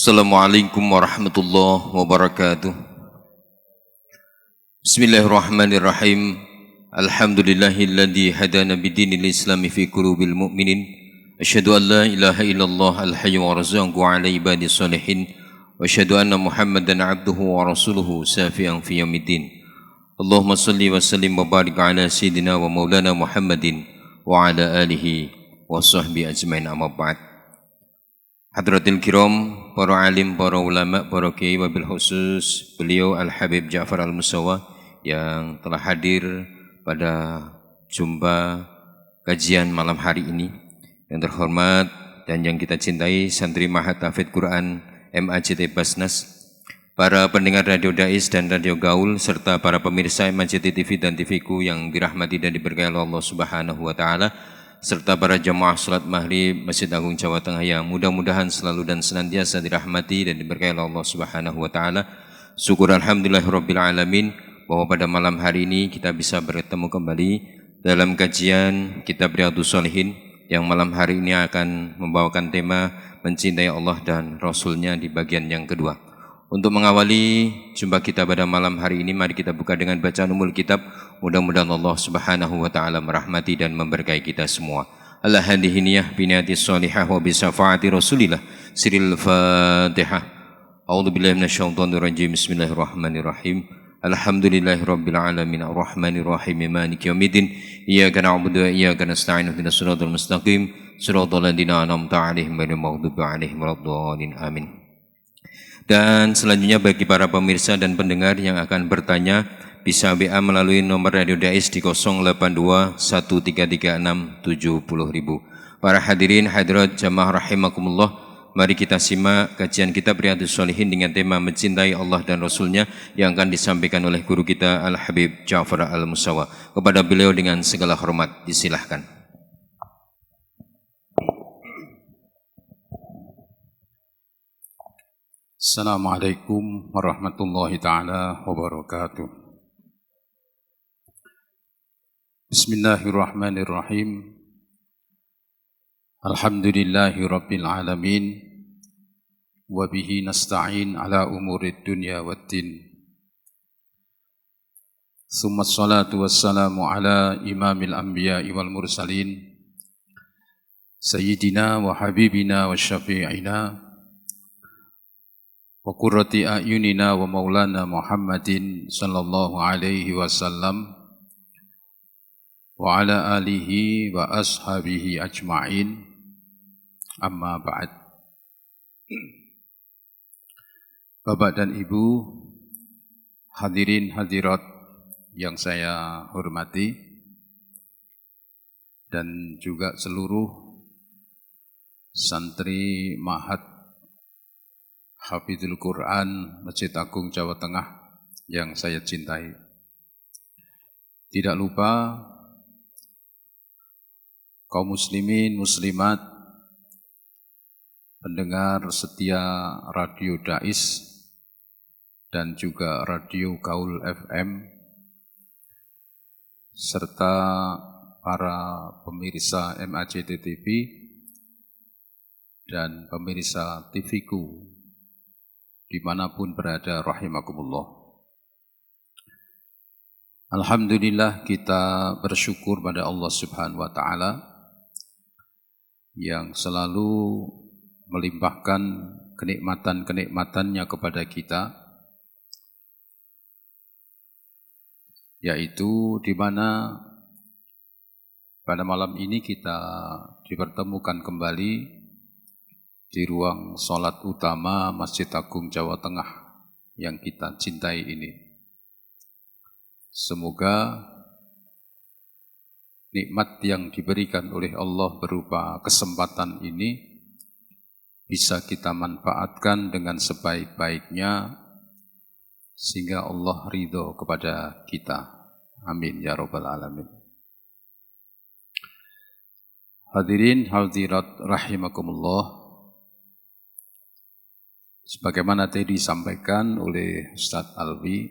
Assalamualaikum warahmatullahi wabarakatuh. Bismillahirrahmanirrahim. Alhamdulillahilladzi hadana bidinil islami fi qulubil mu'minin. Asyhadu an la ilaha illallah al-hayyu wa razzaqu ala ibadis salihin. Wa asyhadu anna Muhammadan abduhu wa rasuluhu safi'an fi yaumiddin. Allahumma salli wa sallim wa barik ala sayyidina wa maulana Muhammadin wa ala alihi wa sahbihi ajmain, amma ba'd. Hadratil kiram, para alim, para ulama, para kiai, wabil khusus beliau Al-Habib Ja'far Al-Musawa yang telah hadir pada jumpa kajian malam hari ini. Yang terhormat dan yang kita cintai Santri Mahat Tahfidz Quran MAJT Basnas, para pendengar Radio Dais dan Radio Gaul, serta para pemirsa MAJT TV dan TVku yang dirahmati dan diberkahi Allah Subhanahu wa Ta'ala, serta para jamaah salat maghrib Masjid Agung Jawa Tengah yang mudah-mudahan selalu dan senantiasa dirahmati dan diberkahi Allah Subhanahu wa Ta'ala. Syukur alhamdulillahirabbil alamin bahwa pada malam hari ini kita bisa bertemu kembali dalam kajian Kitab Riyadhus Shalihin yang malam hari ini akan membawakan tema mencintai Allah dan Rasulnya di bagian yang kedua. Untuk mengawali jumpa kita pada malam hari ini, mari kita buka dengan bacaan umul kitab. Mudah-mudahan Allah Subhanahu wa Ta'ala merahmati dan memberkahi kita semua. Al-hadhihiniyah binati sholihah wa bisafaati Rasulillah. Siril Fatihah. A'udzubillahi minasyaitonir rajim. Bismillahirrahmanirrahim. Alhamdulillahirabbil alamin arrahmanir rahim maliki yaumiddin. Iyyaka na'budu wa iyyaka nasta'in ihdinas siratal mustaqim. Siratal ladzina an'amta 'alaihim ghairil maghdubi 'alaihim waladdallin. Amin. Dan selanjutnya bagi para pemirsa dan pendengar yang akan bertanya, bisa WA melalui nomor Radio Dais di 082 1336 70.000. Para hadirin hadirat jamaah rahimakumullah, mari kita simak kajian Kitab Riyadhus Shalihin dengan tema mencintai Allah dan Rasulnya yang akan disampaikan oleh guru kita Al-Habib Ja'far Al-Musawa. Kepada beliau dengan segala hormat disilahkan. Assalamualaikum warahmatullahi ta'ala wabarakatuh. Bismillahirrahmanirrahim. Alhamdulillahi rabbil alamin. Wabihi nasta'in ala umurid dunya waddin. Summa salatu wassalamu ala imamil anbiya'i wal mursalin, Sayyidina wa habibina wa syafi'ina wa qurrati a'yunina wa maulana Muhammadin sallallahu alaihi wasallam wa ala alihi wa ashabihi ajma'in, amma ba'd. Bapak dan Ibu, hadirin hadirat yang saya hormati, dan juga seluruh santri Mahat Hafidhul Quran Masjid Agung Jawa Tengah yang saya cintai. Tidak lupa kaum muslimin, muslimat, pendengar setia Radio Dais dan juga Radio Gaul FM, serta para pemirsa MAJT TV dan pemirsa TVku dimanapun berada, rahimakumullah. Alhamdulillah, kita bersyukur pada Allah Subhanahu wa Ta'ala yang selalu melimpahkan kenikmatan-kenikmatannya kepada kita, yaitu di mana pada malam ini kita dipertemukan kembali di ruang sholat utama Masjid Agung Jawa Tengah yang kita cintai ini. Semoga nikmat yang diberikan oleh Allah berupa kesempatan ini bisa kita manfaatkan dengan sebaik-baiknya sehingga Allah ridho kepada kita. Amin ya rabbal alamin. Hadirin hadirat rahimakumullah, sebagaimana tadi disampaikan oleh Ustadz Alwi,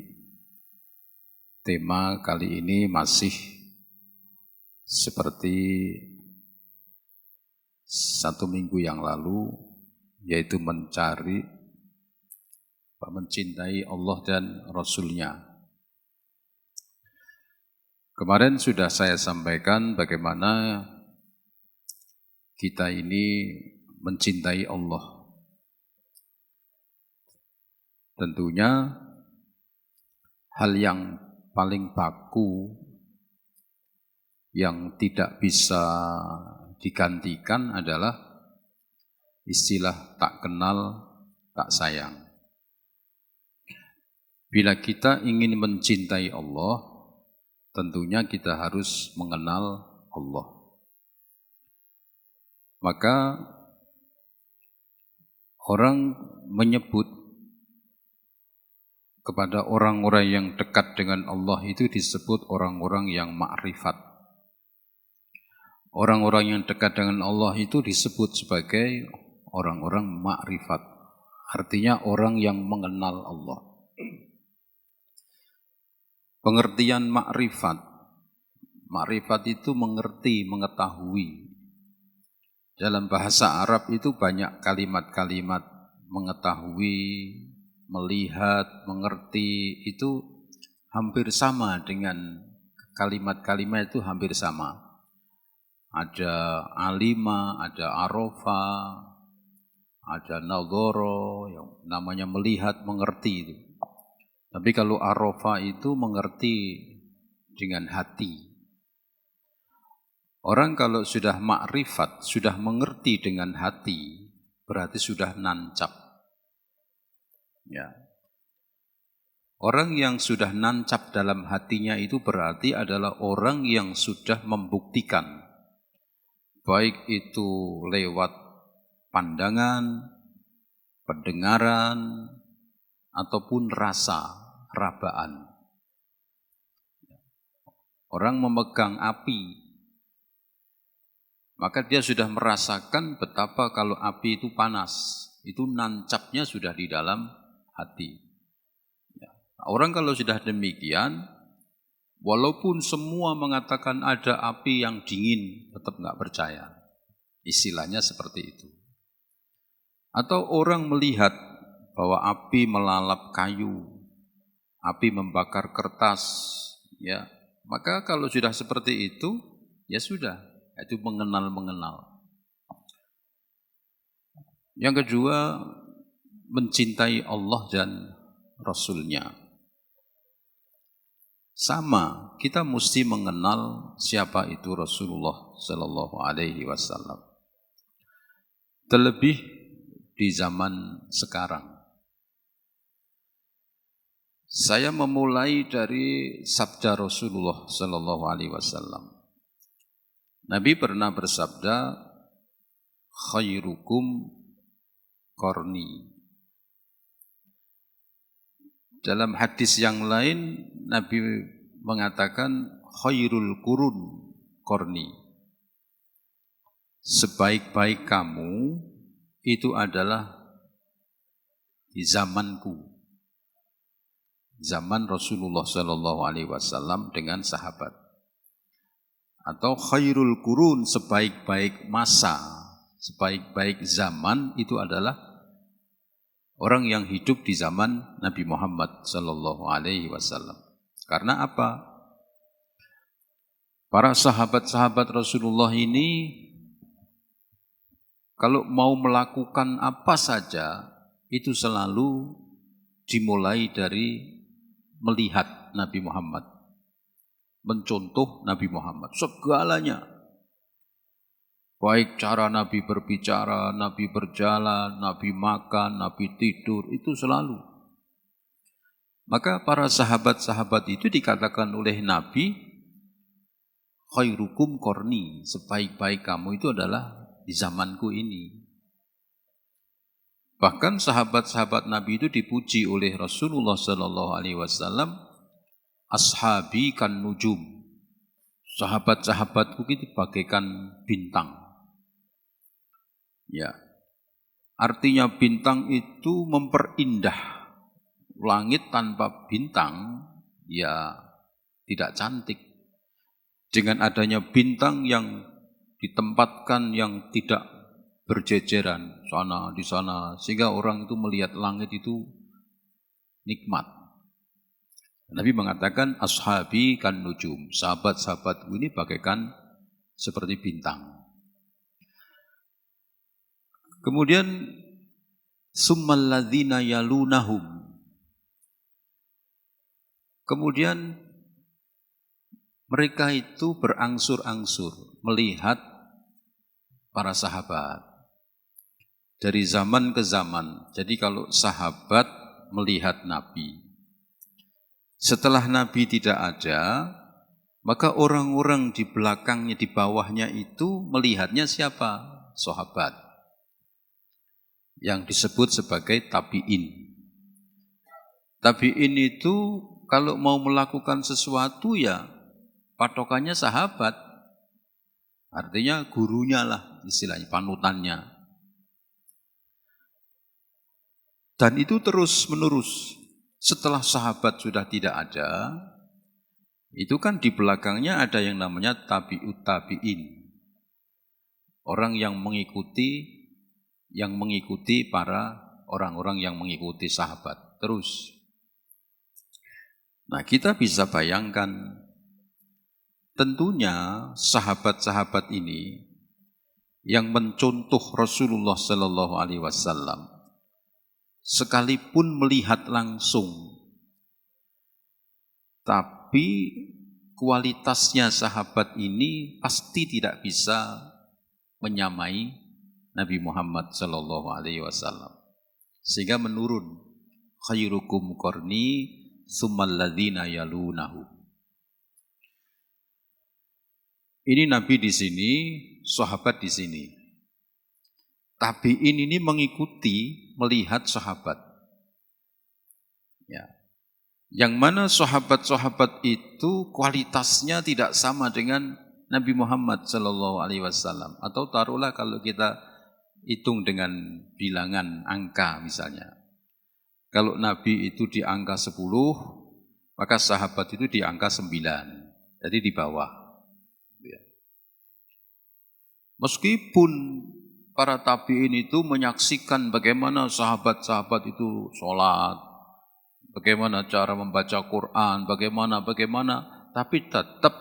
tema kali ini masih seperti satu minggu yang lalu, yaitu mencari mencintai Allah dan Rasul-Nya. Kemarin sudah saya sampaikan bagaimana kita ini mencintai Allah. Tentunya hal yang paling baku yang tidak bisa digantikan adalah istilah tak kenal, tak sayang. Bila kita ingin mencintai Allah, tentunya kita harus mengenal Allah. Maka orang menyebut kepada orang-orang yang dekat dengan Allah itu disebut orang-orang yang ma'rifat. Orang-orang yang dekat dengan Allah itu disebut sebagai orang-orang ma'rifat. Artinya orang yang mengenal Allah. Pengertian ma'rifat. Ma'rifat itu mengerti, mengetahui. Dalam bahasa Arab itu banyak kalimat-kalimat mengetahui, melihat, mengerti, itu hampir sama dengan kalimat-kalimat itu hampir sama. Ada alima, ada arofa, ada nadhara, yang namanya melihat, mengerti itu. Tapi kalau arofa itu mengerti dengan hati. Orang kalau sudah makrifat, sudah mengerti dengan hati, berarti sudah nancap. Ya. Orang yang sudah nancap dalam hatinya itu berarti adalah orang yang sudah membuktikan, baik itu lewat pandangan, pendengaran, ataupun rasa, rabaan. Orang memegang api, maka dia sudah merasakan betapa kalau api itu panas, itu nancapnya sudah di dalam hati. Ya. Orang kalau sudah demikian, walaupun semua mengatakan ada api yang dingin, tetap nggak percaya. Istilahnya seperti itu. Atau orang melihat bahwa api melalap kayu, api membakar kertas, ya, maka kalau sudah seperti itu, ya sudah. Itu mengenal. Yang kedua, mencintai Allah dan Rasul-Nya. Sama, kita mesti mengenal siapa itu Rasulullah Sallallahu Alaihi Wasallam. Terlebih di zaman sekarang. Saya memulai dari sabda Rasulullah Sallallahu Alaihi Wasallam. Nabi pernah bersabda, khairukum qarni. Dalam hadis yang lain, Nabi mengatakan, khairul qurun qarni. Sebaik-baik kamu itu adalah di zamanku. Zaman Rasulullah SAW dengan sahabat. Atau khairul qurun, sebaik-baik masa, sebaik-baik zaman itu adalah orang yang hidup di zaman Nabi Muhammad sallallahu alaihi wasallam. Karena apa? Para sahabat-sahabat Rasulullah ini kalau mau melakukan apa saja itu selalu dimulai dari melihat Nabi Muhammad. Mencontoh Nabi Muhammad, segalanya. Baik cara Nabi berbicara, Nabi berjalan, Nabi makan, Nabi tidur, itu selalu. Maka para sahabat-sahabat itu dikatakan oleh Nabi, khairukum qarni, sebaik-baik kamu itu adalah di zamanku ini. Bahkan sahabat-sahabat Nabi itu dipuji oleh Rasulullah SAW, ashabi kan nujum, sahabat-sahabatku itu bagaikan bintang. Ya, artinya bintang itu memperindah. Langit tanpa bintang, ya tidak cantik. Dengan adanya bintang yang ditempatkan yang tidak berjejeran sana di sana, sehingga orang itu melihat langit itu nikmat. Nabi mengatakan ashabi kan nujum, sahabat-sahabatku ini bagaikan seperti bintang. Kemudian summal ladzina yalunahum. Kemudian mereka itu berangsur-angsur melihat para sahabat dari zaman ke zaman. Jadi kalau sahabat melihat Nabi, setelah Nabi tidak ada, maka orang-orang di belakangnya, di bawahnya itu melihatnya siapa? Sahabat. Yang disebut sebagai tabi'in. Tabi'in itu kalau mau melakukan sesuatu ya patokannya sahabat. Artinya gurunya lah istilahnya, panutannya. Dan itu terus menerus. Setelah sahabat sudah tidak ada, itu kan di belakangnya ada yang namanya tabi'ut tabi'in. Orang yang mengikuti para orang-orang yang mengikuti sahabat. Terus. Nah, kita bisa bayangkan, tentunya sahabat-sahabat ini yang mencontoh Rasulullah Sallallahu Alaihi Wasallam, sekalipun melihat langsung, tapi kualitasnya sahabat ini pasti tidak bisa menyamai Nabi Muhammad Sallallahu Alaihi Wasallam, sehingga menurun khairukum qarni tsummal ladzina yalunahu. Ini Nabi di sini, sahabat di sini. Tabi'in ini mengikuti, melihat sahabat. Ya. Yang mana sahabat-sahabat itu kualitasnya tidak sama dengan Nabi Muhammad Sallallahu Alaihi Wasallam. Atau taruhlah kalau kita hitung dengan bilangan angka misalnya. Kalau Nabi itu di angka 10, maka sahabat itu di angka 9. Jadi di bawah. Meskipun para tabi'in itu menyaksikan bagaimana sahabat-sahabat itu sholat, bagaimana cara membaca Quran, bagaimana, tapi tetap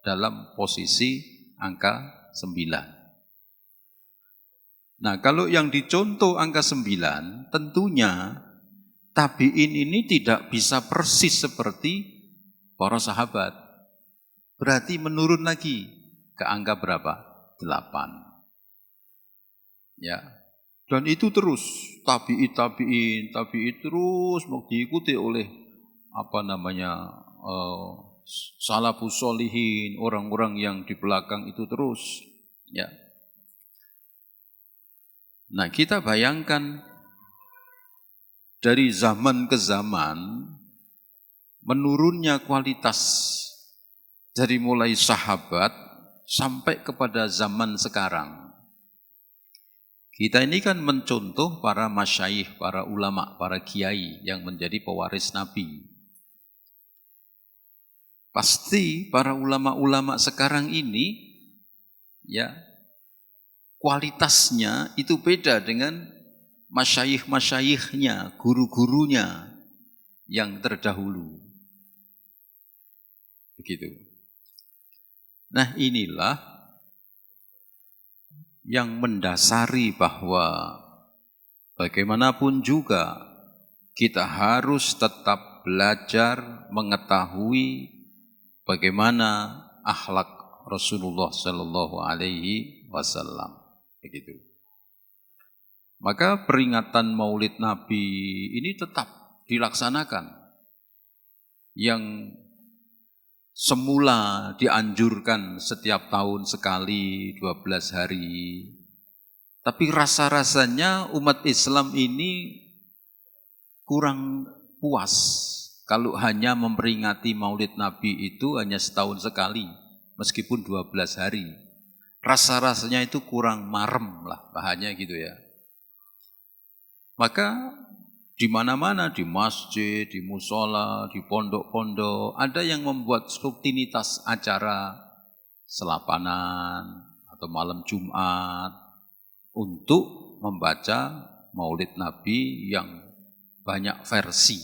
dalam posisi angka 9. Nah, kalau yang dicontoh angka 9, tentunya tabi'in ini tidak bisa persis seperti para sahabat. Berarti menurun lagi ke angka berapa? 8. Ya. Dan itu terus tabi'in terus diikuti oleh salafus sholihin, orang-orang yang di belakang itu terus, ya. Nah, kita bayangkan dari zaman ke zaman menurunnya kualitas dari mulai sahabat sampai kepada zaman sekarang. Kita ini kan mencontoh para masyayikh, para ulama, para kiai yang menjadi pewaris Nabi. Pasti para ulama-ulama sekarang ini, ya, kualitasnya itu beda dengan masyayikh-masyayikhnya, guru-gurunya yang terdahulu. Begitu. Nah, inilah yang mendasari bahwa bagaimanapun juga kita harus tetap belajar mengetahui bagaimana akhlak Rasulullah Sallallahu Alaihi Wasallam. Begitu. Maka peringatan Maulid Nabi ini tetap dilaksanakan. Yang semula dianjurkan setiap tahun sekali 12 hari. Tapi rasa-rasanya umat Islam ini kurang puas kalau hanya memperingati Maulid Nabi itu hanya setahun sekali, meskipun 12 hari. Rasa-rasanya itu kurang marem lah, bahannya gitu ya. Maka di mana-mana, di masjid, di musola, di pondok-pondok, ada yang membuat rutinitas acara selapanan atau malam Jumat untuk membaca Maulid Nabi yang banyak versi.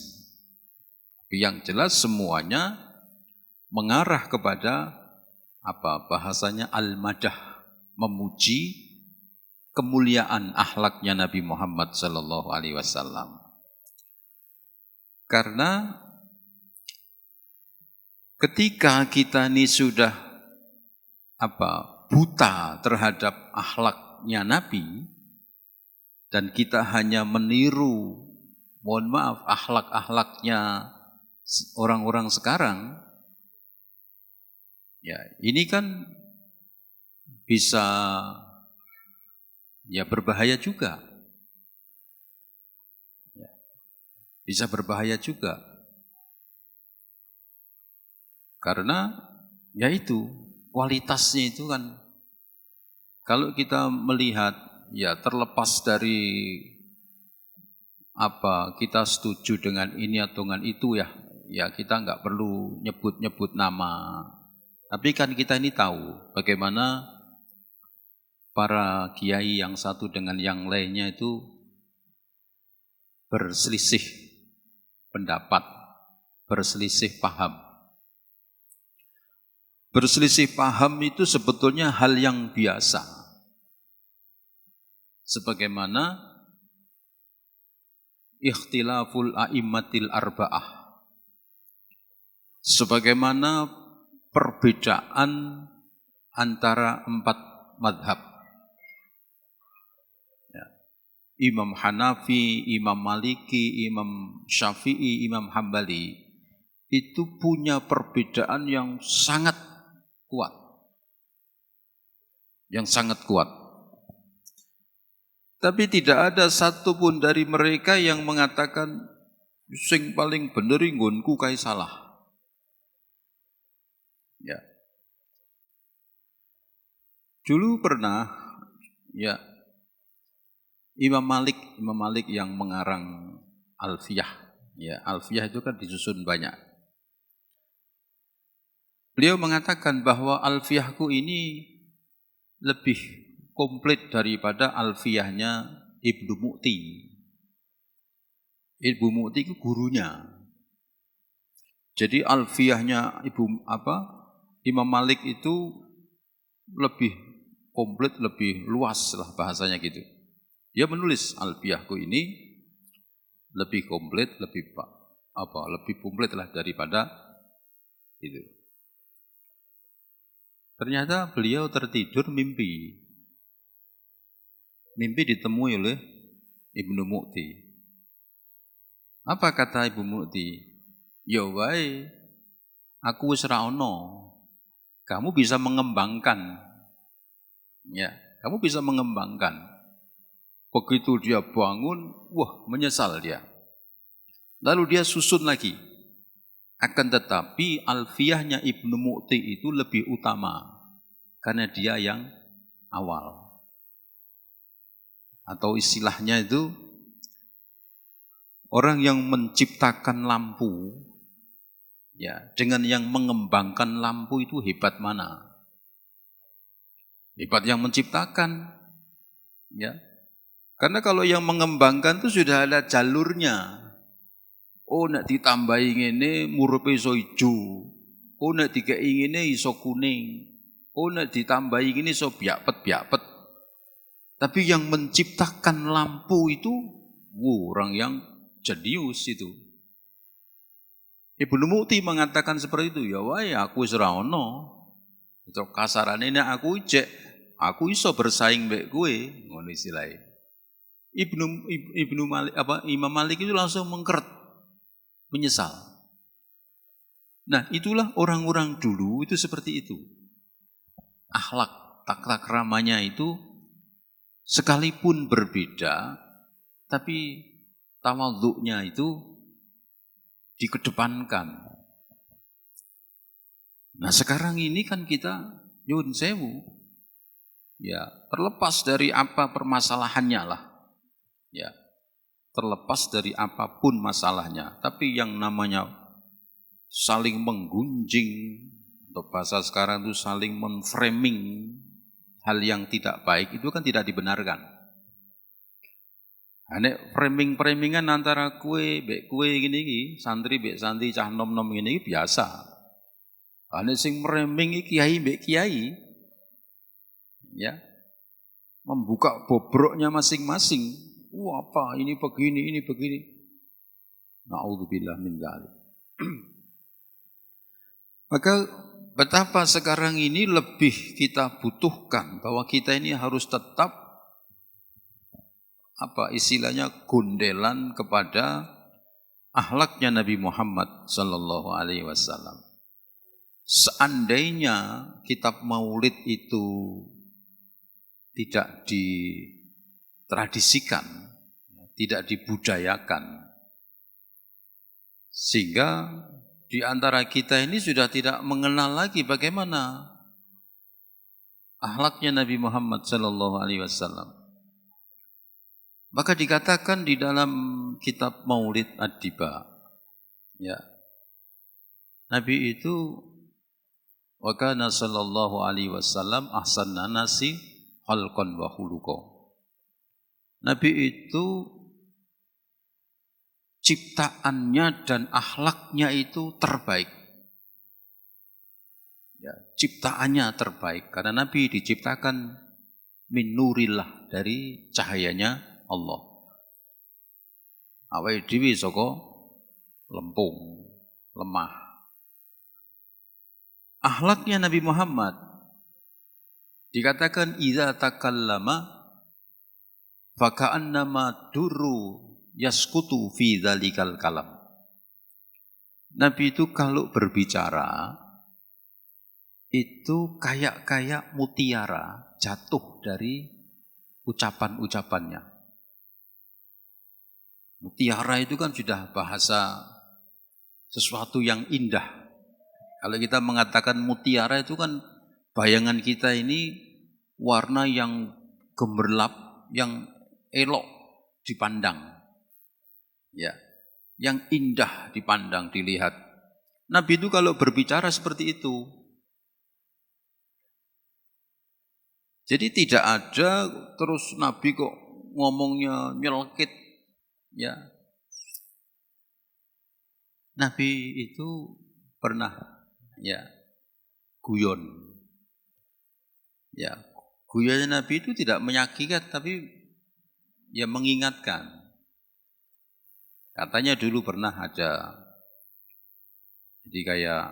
Yang jelas semuanya mengarah kepada bahasanya al-madah, memuji kemuliaan akhlaknya Nabi Muhammad sallallahu alaihi wasallam. Karena ketika kita ini sudah buta terhadap akhlaknya Nabi dan kita hanya meniru, mohon maaf, akhlak-akhlaknya orang-orang sekarang, ya ini kan bisa berbahaya juga. Ya, bisa berbahaya juga. Karena itu kualitasnya itu kan, kalau kita melihat terlepas dari kita setuju dengan ini atau dengan itu ya kita nggak perlu nyebut-nyebut nama. Tapi kan kita ini tahu bagaimana para kiai yang satu dengan yang lainnya itu berselisih pendapat, berselisih paham. Berselisih paham itu sebetulnya hal yang biasa. Sebagaimana ikhtilaful a'immatil arba'ah. Sebagaimana perbedaan antara 4 madhab. Imam Hanafi, Imam Maliki, Imam Syafi'i, Imam Hambali itu punya perbedaan yang sangat kuat. Yang sangat kuat. Tapi tidak ada satupun dari mereka yang mengatakan sing paling bener nggonku kae salah. Ya. Dulu pernah Imam Malik yang mengarang Alfiyah. Ya, Alfiyah itu kan disusun banyak. Beliau mengatakan bahwa Alfiyahku ini lebih komplit daripada Alfiyahnya Ibnu Mu'ti. Ibnu Mu'ti itu gurunya. Jadi Alfiyahnya Imam Malik itu lebih komplit, lebih luas lah bahasanya gitu. Dia menulis Alfiyahku ini lebih komplit, lebih komplit lah daripada itu. Ternyata beliau tertidur mimpi. Mimpi ditemui oleh Ibnu Mu'ti. Apa kata Ibnu Mu'ti? Ya wae, aku wis ra ono. Kamu bisa mengembangkan. Ya, kamu bisa mengembangkan. Begitu dia bangun, menyesal dia. Lalu dia susun lagi. Akan tetapi Alfiyahnya Ibnu Mu'ti itu lebih utama. Karena dia yang awal. Atau istilahnya itu, orang yang menciptakan lampu, dengan yang mengembangkan lampu itu hebat mana? Hebat yang menciptakan. Karena kalau yang mengembangkan itu sudah ada jalurnya. Nek ditambahi ngene murupe iso ijo. Nek dikeki ngene iso kuning. Nek ditambahi ngene iso biapet-biapet. Tapi yang menciptakan lampu itu orang yang jenius itu. Ibnu Mu'ti mengatakan seperti itu, ya wae aku wis ora ono. Itu kasarane nek aku iso bersaing mbek kowe, ngono istilahnya. Imam Malik itu langsung mengkeret, menyesal. Nah, itulah orang-orang dulu itu seperti itu. Akhlak, tata keramanya itu sekalipun berbeda, tapi tawadhu'nya itu dikedepankan. Nah, sekarang ini kan kita nyuwun sewu. Terlepas dari apa permasalahannya lah. Terlepas dari apapun masalahnya, tapi yang namanya saling menggunjing atau bahasa sekarang itu saling memframing hal yang tidak baik itu kan tidak dibenarkan. Nek framing-framingan antara kue gini iki, santri mbek santri cah nom-nom ngene iki biasa. Nek sing framing iki kiai mbek kiai ya, membuka bobroknya masing-masing. Apa ini begini. Na'udzubillah min dzalik. Maka betapa sekarang ini lebih kita butuhkan bahwa kita ini harus tetap istilahnya gondelan kepada akhlaknya Nabi Muhammad sallallahu alaihi wasallam. Seandainya kitab Maulid itu tidak ditradisikan, tidak dibudayakan, sehingga di antara kita ini sudah tidak mengenal lagi bagaimana akhlaknya Nabi Muhammad sallallahu alaihi wasallam. Maka dikatakan di dalam kitab Maulid Ad-Diba, ya, Nabi itu wa kana sallallahu alaihi wasallam ahsanna nasi khalqan wa khuluqa. Nabi itu ciptaannya dan akhlaknya itu terbaik. Ya, ciptaannya terbaik karena Nabi diciptakan min nurillah, dari cahayanya Allah. Awake dhewe saka lempung, lemah. Akhlaknya Nabi Muhammad dikatakan idza takallama fa ka'annama durru yaskutu fi dzalikal kalam. Nabi itu kalau berbicara itu kayak mutiara jatuh dari ucapan-ucapannya. Mutiara itu kan sudah bahasa sesuatu yang indah. Kalau kita mengatakan mutiara itu kan bayangan kita ini warna yang gemerlap, yang elok dipandang. Ya, yang indah dipandang, dilihat. Nabi itu kalau berbicara seperti itu. Jadi tidak ada terus Nabi kok ngomongnya nyelkit, ya. Nabi itu pernah ya guyon. Ya, guyonnya Nabi itu tidak menyakitkan tapi ya mengingatkan. Katanya dulu pernah ada, jadi kayak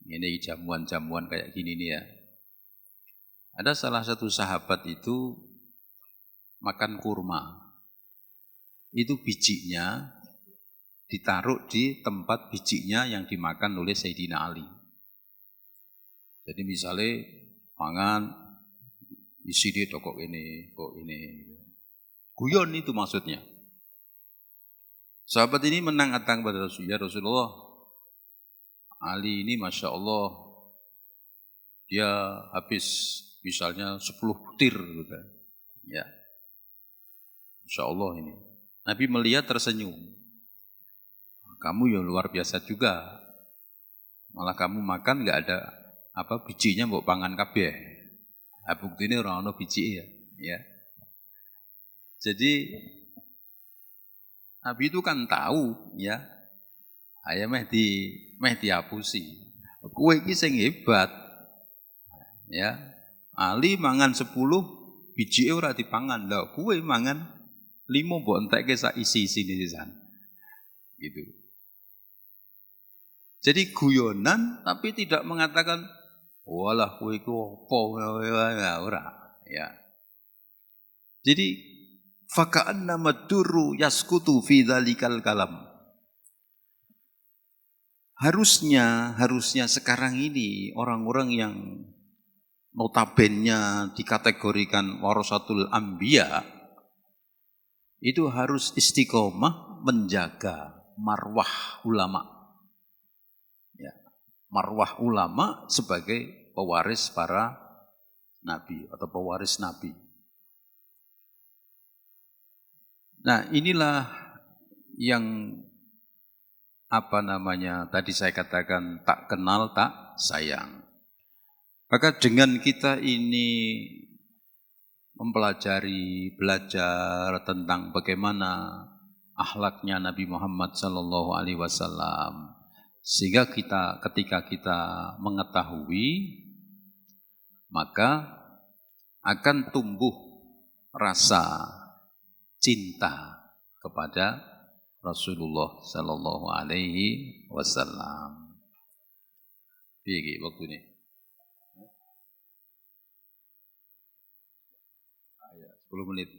ini jamuan-jamuan kayak gini nih ya. Ada salah satu sahabat itu makan kurma. Itu bijinya ditaruh di tempat bijinya yang dimakan oleh Sayyidina Ali. Jadi misalnya mangan isi di toko ini, kok ini. Guyon itu maksudnya. Sahabat ini menang-atang pada Rasulullah, ya Rasulullah, Ali ini Masya Allah, dia habis misalnya 10 butir gitu. Ya. Masya Allah ini. Nabi melihat tersenyum. Kamu yang luar biasa juga. Malah kamu makan nggak ada bijinya mbok pangan kabeh. Buktine ora ono biji ya. Jadi Nabi itu kan tahu ya. Aya meh diapusi. Kowe iki sing hebat. Ya. Ali mangan 10 biji ora dipangan. Lah kowe mangan 5 mbok entekke sak isi-isine sisan. Gitu. Jadi guyonan tapi tidak mengatakan walah kowe iku apa ora ya. Jadi faka'anna madurru yaskutu fi dzalikal kalam. Harusnya sekarang ini orang-orang yang notabene dikategorikan warasatul anbiya itu harus istiqomah menjaga marwah ulama. Ya, marwah ulama sebagai pewaris para nabi atau pewaris nabi. Nah, inilah yang tadi saya katakan tak kenal tak sayang. Maka dengan kita ini mempelajari, belajar tentang bagaimana akhlaknya Nabi Muhammad sallallahu alaihi wasallam. Sehingga ketika kita mengetahui, maka akan tumbuh rasa cinta kepada Rasulullah sallallahu alaihi wasallam. Piye waktu ini? 10 menit.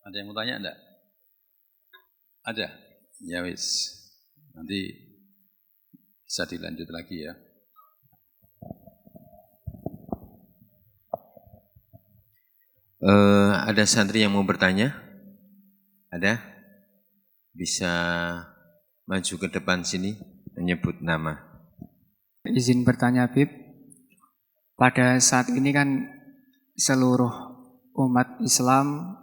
Ada yang mau tanya enggak? Ada? Ya wis. Nanti bisa dilanjut lagi ya. Ada santri yang mau bertanya? Ada? Bisa maju ke depan sini menyebut nama. Izin bertanya, Bib. Pada saat ini kan seluruh umat Islam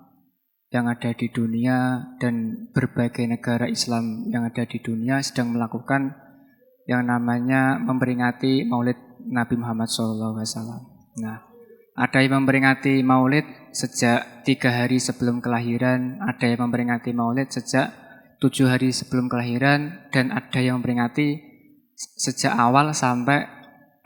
yang ada di dunia dan berbagai negara Islam yang ada di dunia sedang melakukan yang namanya memperingati Maulid Nabi Muhammad SAW. Nah, ada yang memperingati Maulid sejak 3 hari sebelum kelahiran, ada yang memperingati Maulid sejak 7 hari sebelum kelahiran, dan ada yang memperingati sejak awal sampai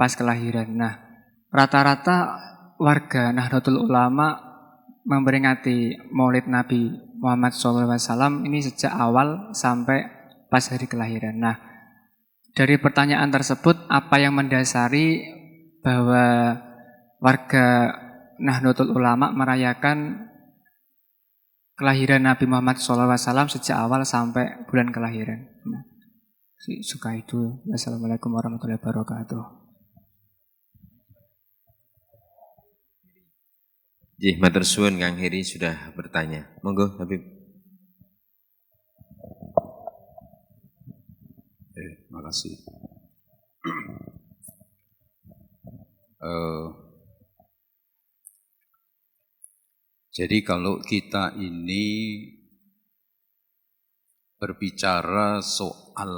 pas kelahiran. Nah, rata-rata warga Nahdlatul Ulama memperingati Maulid Nabi Muhammad SAW ini sejak awal sampai pas hari kelahiran. Nah, dari pertanyaan tersebut, apa yang mendasari bahwa warga Nahdlatul Ulama merayakan kelahiran Nabi Muhammad SAW sejak awal sampai bulan kelahiran? Nah, suka itu. Wassalamualaikum warahmatullahi wabarakatuh. Jih, matur suwun Kang Heri sudah bertanya. Monggo, Habib. Makasih. Jadi kalau kita ini berbicara soal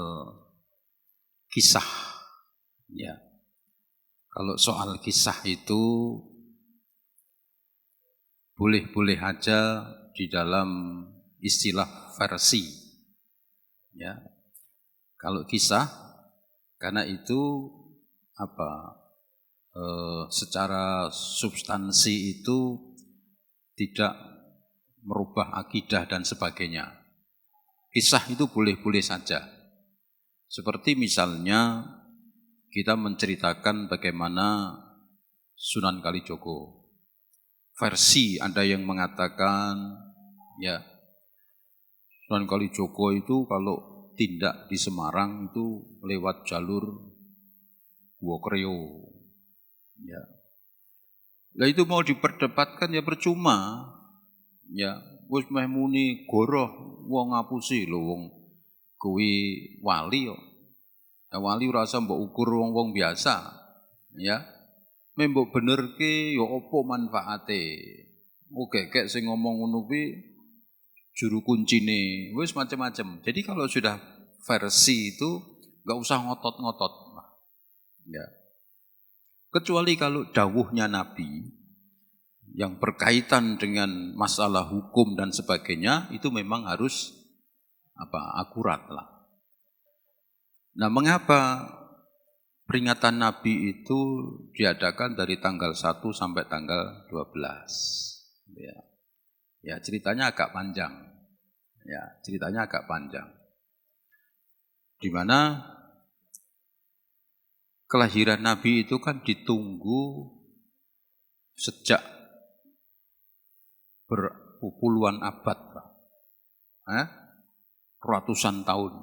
kisah, ya. Kalau soal kisah itu boleh-boleh aja di dalam istilah versi, ya. Kalau kisah, karena itu secara substansi itu tidak merubah akidah dan sebagainya. Kisah itu boleh-boleh saja. Seperti misalnya kita menceritakan bagaimana Sunan Kalijogo. Versi ada yang mengatakan, ya, Sunan Kalijogo itu kalau tindak di Semarang itu lewat jalur Wokreo. Ya. Lah itu mau diperdebatkan ya percuma. Ya, wis meh muni goroh wong ngapusi lho wong kuwi wali kok. Ya wali ora usah mbok ukur wong-wong biasa. Ya. Meh mbok benerke ya apa manfaate. Kek sing ngomong ngono kuwi juru kuncine, wis macam-macam. Jadi kalau sudah versi itu nggak usah ngotot-ngotot. Ya. Kecuali kalau dawuhnya Nabi yang berkaitan dengan masalah hukum dan sebagainya, itu memang harus akurat lah. Nah, mengapa peringatan Nabi itu diadakan dari tanggal 1 sampai tanggal 12? Ya. Ya, ceritanya agak panjang. Di mana kelahiran Nabi itu kan ditunggu sejak berpuluhan abad, ratusan tahun.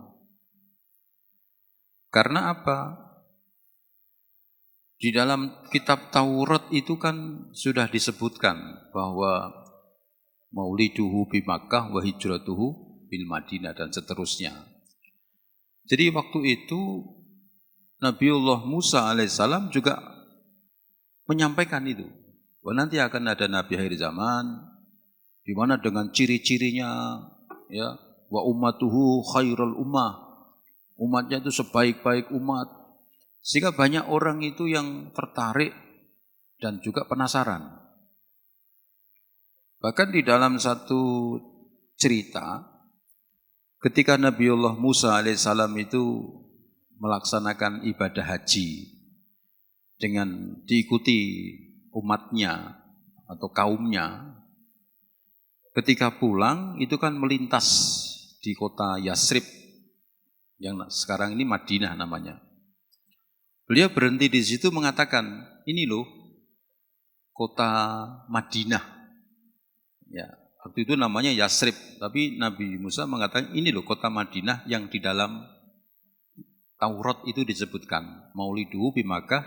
Karena apa? Di dalam kitab Taurat itu kan sudah disebutkan bahwa mauliduhu bi Makkah wa hijratuhu bil Madinah dan seterusnya. Jadi waktu itu Nabiullah Musa alaihissalam juga menyampaikan itu. Bahwa nanti akan ada Nabi akhir zaman, di mana dengan ciri-cirinya, ya, wa ummatuhu khairul ummah, umatnya itu sebaik-baik umat, sehingga banyak orang itu yang tertarik dan juga penasaran. Bahkan di dalam satu cerita, ketika Nabiullah Musa alaihissalam itu melaksanakan ibadah haji dengan diikuti umatnya atau kaumnya, ketika pulang itu kan melintas di kota Yasrib yang sekarang ini Madinah namanya. Beliau berhenti di situ mengatakan, ini loh kota Madinah. Ya, waktu itu namanya Yasrib, tapi Nabi Musa mengatakan ini loh kota Madinah yang di dalam Taurat itu disebutkan Mauliduhu bi Makkah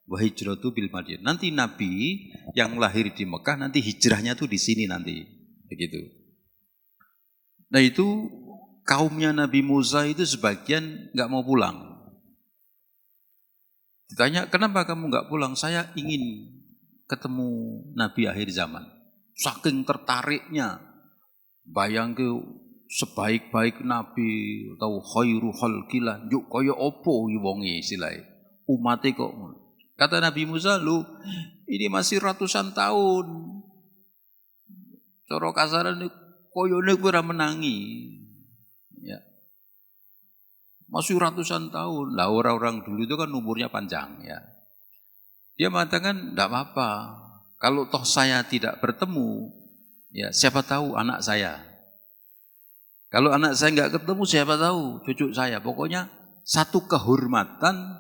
wa hijratu bil Madinah. Nanti Nabi yang lahir di Mekah nanti hijrahnya tuh di sini nanti, begitu. Nah itu kaumnya Nabi Musa itu sebagian nggak mau pulang. Ditanya, kenapa kamu nggak pulang? Saya ingin ketemu Nabi akhir zaman. Saking tertariknya, bayangke sebaik-baik Nabi atau khairu khalqillah, yuk kaya opo wonge istilahnya. Umate kok. Kata Nabi Musa, lu ini masih ratusan tahun. Cara kasarane koyone kowe ora menangi. Ya. Masih ratusan tahun. Lah orang-orang dulu itu kan umurnya panjang ya. Dia mengatakan enggak apa-apa. Kalau toh saya tidak bertemu, ya siapa tahu anak saya. Kalau anak saya enggak ketemu, siapa tahu cucu saya. Pokoknya satu kehormatan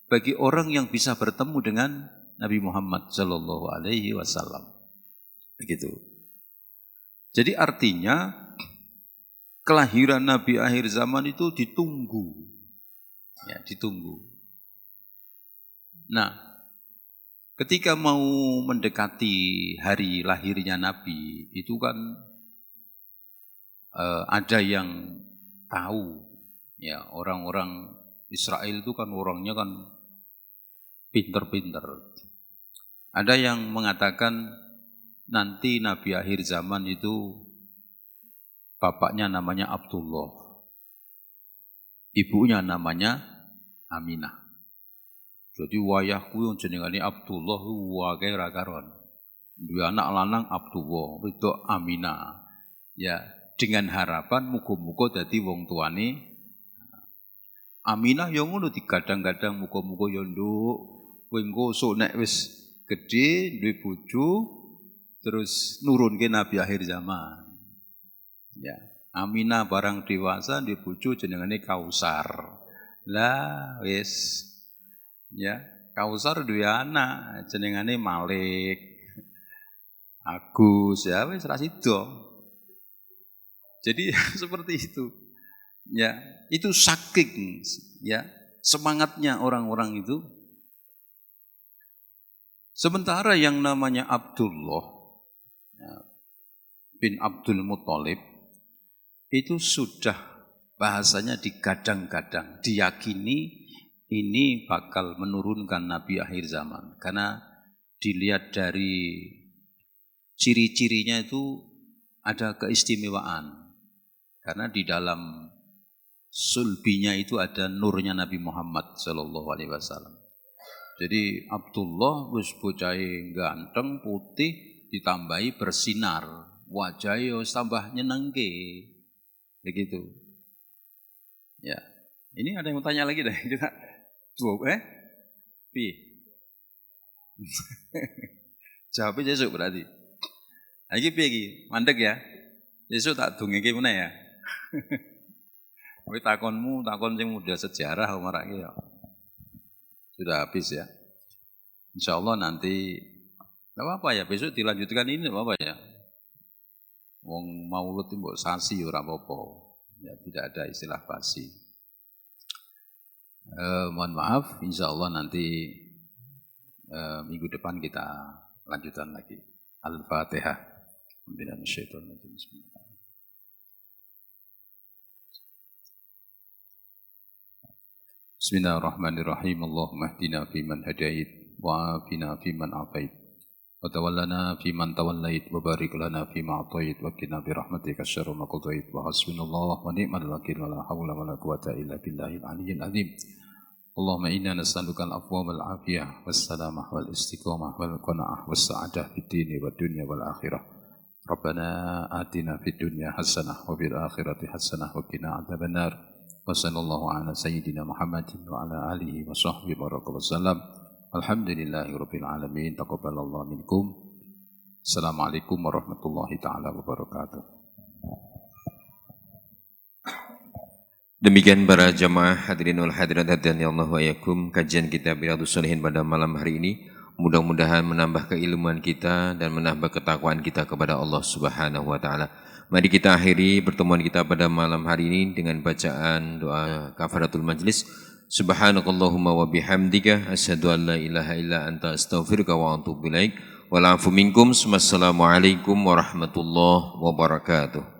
bagi orang yang bisa bertemu dengan Nabi Muhammad Shallallahu Alaihi Wasallam. Begitu. Jadi artinya kelahiran Nabi akhir zaman itu ditunggu. Ya, ditunggu. Nah, ketika mau mendekati hari lahirnya Nabi, itu kan ada yang tahu. Ya, orang-orang Israel itu kan orangnya kan pinter-pinter. Ada yang mengatakan nanti Nabi akhir zaman itu bapaknya namanya Abdullah, ibunya namanya Aminah. Jadi wayahku yang jenengane Abdullah wae ra karon. Duwe anak lanang Abdullah, wedok Aminah. Ya, dengan harapan muga-muga dadi wong tuane Aminah ya ngono digadang-gadang muga-muga ya nduk kowe engko sok nek wis gedhe duwe bojo terus nurunke Nabi akhir zaman. Ya, Aminah barang dewasa di bojo jenengane Kausar. Lah wis. Ya, Kausar duwe anak jenengane Malik. Agus ya wis ra sida. Jadi seperti itu. Ya, itu saking ya semangatnya orang-orang itu. Sementara yang namanya Abdullah ya, bin Abdul Muthalib itu sudah bahasanya digadang-gadang, diyakini ini bakal menurunkan Nabi akhir zaman. Karena dilihat dari ciri-cirinya itu ada keistimewaan. Karena di dalam sulbinya itu ada nurnya Nabi Muhammad Shallallahu Alaihi Wasallam. Jadi Abdullah wis bocahe ganteng, putih, ditambahi bersinar, wajahnya tambah nyenengke. Begitu. Ya. Ini ada yang mau tanya lagi deh. Kita piye? Jawabnya besok berarti. Lagi piye iki? Mandek ya? Besok tak dongenge meneh ya. Kowe takon sing muda sejarah marake ya. Sudah habis ya. Insyaallah nanti enggak apa-apa ya, besok dilanjutkan ini enggak apa-apa ya. Wong maulud mbok sasi ora apa-apa. Ya tidak ada istilah basi. Mohon maaf, insyaallah nanti minggu depan kita lanjutkan lagi. Al-Fatihah. Bismillahirrahmanirrahim. Allahumma hdina fiman hadait wa afina fiman afait wa tawallana fiman tawallait wa barik lana fima atait wa qina bi rahmatika syarra ma qadait wa hasbunallahu wa ni'mal wakil wa la haula wa la quwata illa billahil aliyyil azim. Allahumma inna nas'aluka al-afwa wal afiyah was salamah wal istiqamah wal qanaah was sa'adah fid dini wad dunya wal akhirah. Rabbana atina fid dunya hasanah wa fil akhirati hasanah wa qina adzabannar. Wa sallallahu ala sayyidina Muhammadin wa ala alihi wa sahbihi wasallam. Alhamdulillahirabbil alamin. Taqabbalallahu minkum. Assalamualaikum warahmatullahi taala wabarakatuh. Demikian para jamaah hadirin wal hadirat hadhiyanallahu wa iyyakum, kajian kita Riyadhus Shalihin pada malam hari ini. Mudah-mudahan menambah keilmuan kita dan menambah ketakwaan kita kepada Allah Subhanahu wa taala. Mari kita akhiri pertemuan kita pada malam hari ini dengan bacaan doa kafaratul majlis. Subhanakallahumma wa bihamdika asyhadu an la ilaha illa anta astaghfiruka wa atubu ilaik. Wal 'afu minkum. Wassalamualaikum warahmatullahi wabarakatuh.